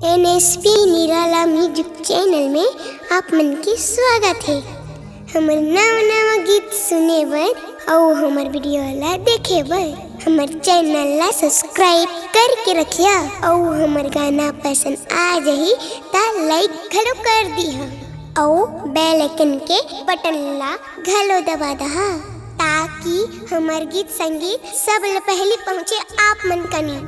NSP निराला music channel में आप मन के स्वागत है। हमर नवा गीत सुने बर और हमर वीडियो ला देखे बर हमर चैनल ला सब्सक्राइब करके रखिया और हमर गाना पसंद आ जाही ता लाइक घलो कर दिहा और बेल आइकन के बटन ला घलो दबा दहा ताकि हमर गीत संगीत सब ले पहले पहुँचे आप मन कनी।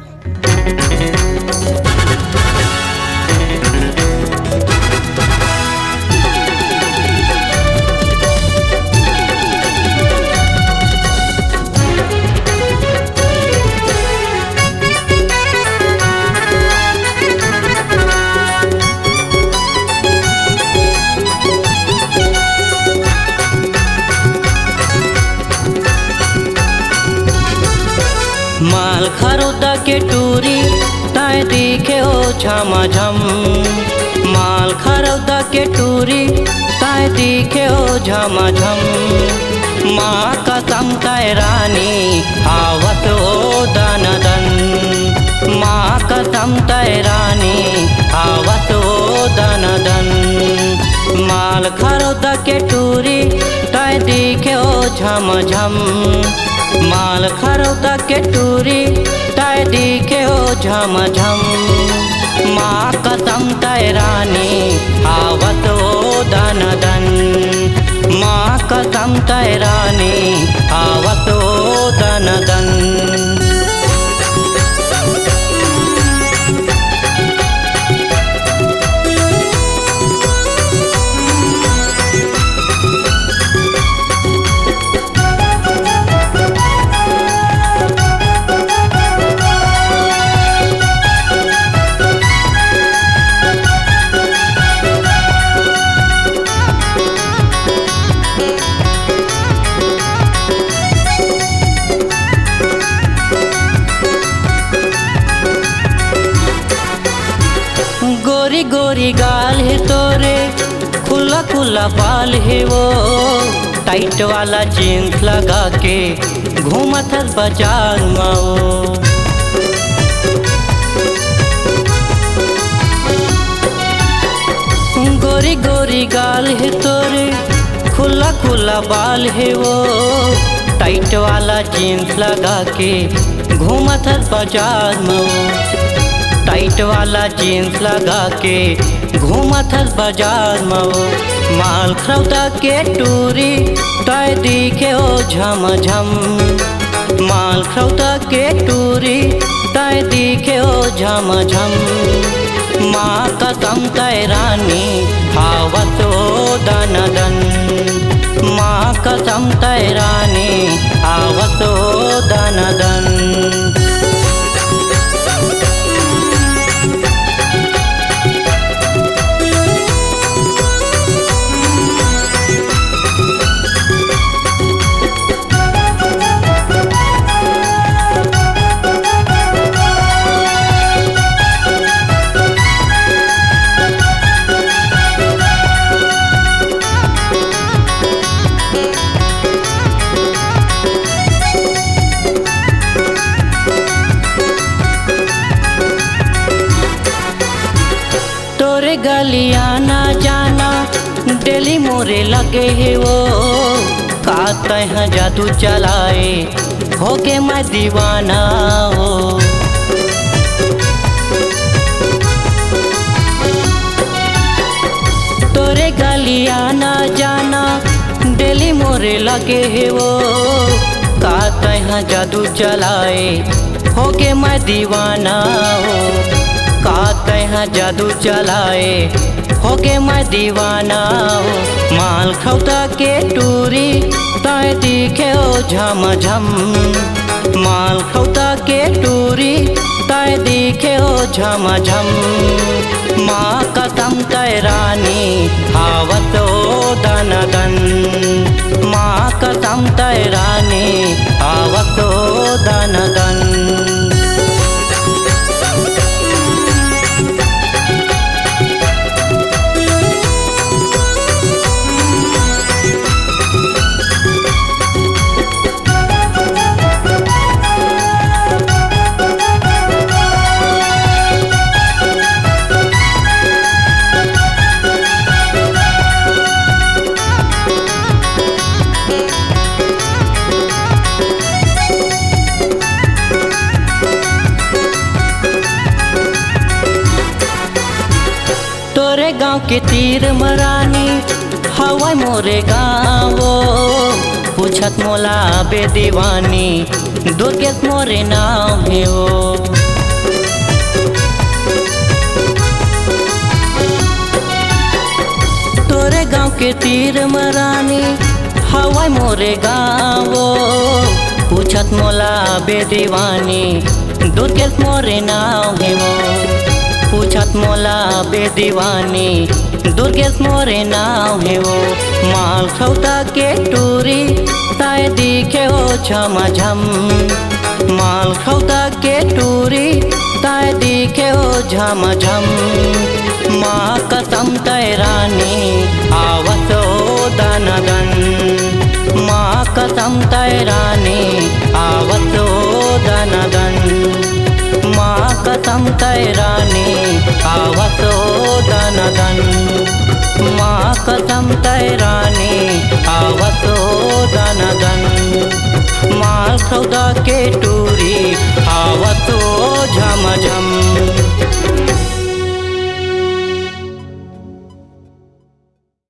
माल खरोदा के टूरी ताय दिखे हो झमाझम। माल खरोदा के टूरी ताय दिखे हो झमाझम। माँ कसम ताय रानी आवत हो दन दन। माँ कसम ताय रानी आवत हो दन दन। माल खरोदा के टूरी ताय दिखे हो झमाझम। माल खरोदा के टूरी ताय दिखे हो झमझम। माँ कसम ताय रानी आवत हो दन दन। माँ कसम ताय रानी आवत हो दन दन। गोरी गोरी गाल है तोरे, खुला खुला बाल है वो। टाइट वाला जीन्स लगा के घूमत हर बाजार में। गोरी गोरी गाल है तोरे, खुला खुला बाल है वो। टाइट वाला जीन्स लगा के घूमत हर बाजार में। टाइट वाला जीन्स लगा के घूमत हर बाजार में। माल खरोदा के टूरी ताय दिखे हो झमझम। माल खरोदा के टूरी ताय दिखे हो झमझम। माँ कसम ताय रानी आवत हो दन दन। माँ कसम ताय रानी आवत हो दन दन। गलिया ना जाना डेली मोरे लगे है वो। कहते हैं जादू चलाए होके मैं दीवाना हो। तोरे गलिया ना जाना डेली मोरे लगे है वो। कहते हैं जादू चलाए होके मैं दीवाना हो। कहते हैं जादू चलाए होके मैं दीवाना हो। माल खरोदा के टूरी ताय दिखे हो झमझम। माल खरोदा के टूरी ताय दिखे हो झमझम। माँ कसम ताय रानी आवत हो दन दन। माँ कसम ताय रानी आवत हो दन दन। गांव के तीर मरानी हवा मोरे गाँव पूछत मोला बे दीवानी दुर्गेश मोरे नाम है वो। तोरे गांव के तीर मरानी हवा मोरे गाँव पूछत मोला बे दीवानी दुर्गेश मोरे नाम है वो। पूछत मोला बे दीवानी दुर्गेश मोरे नाम है वो। माल सौदा के टूरी ताए दिखे हो झमाझम माल सौदा के टूरी ताए दिखे हो झमाझम। माँ कसम तैरानी आवत हो दनदन माँ कसम तैरानी आवत हो दनदन माँ कसम तैरानी आवत हो दनदन माँ कसम तैरानी आवत हो दनदन। माल सौदा के